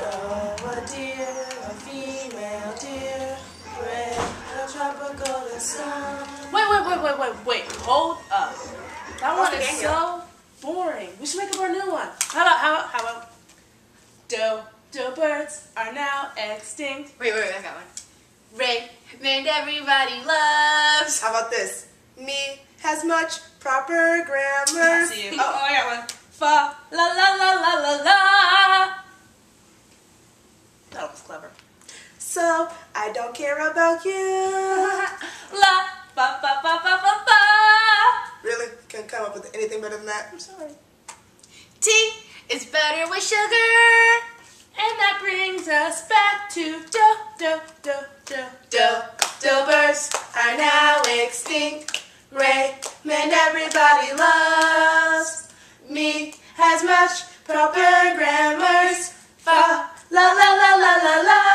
Doe, a deer, a female deer, red, a tropical and sun. Wait, hold up. That one is so boring. We should make up our new one. How about Dodo birds are now extinct. Wait, I got one. Raymond everybody loves. How about this? Me has much proper grammar. I see you. Oh, I got one. Fa la la la la la la. That was clever. So I don't care about you. La ba ba ba ba ba ba. Really? Can't come up with anything better than that? I'm sorry. Tea is better with sugar. And that brings us back to Dodo birds are now extinct. Raymond everybody loves. Me has much proper grammars. Fa la la la la la la.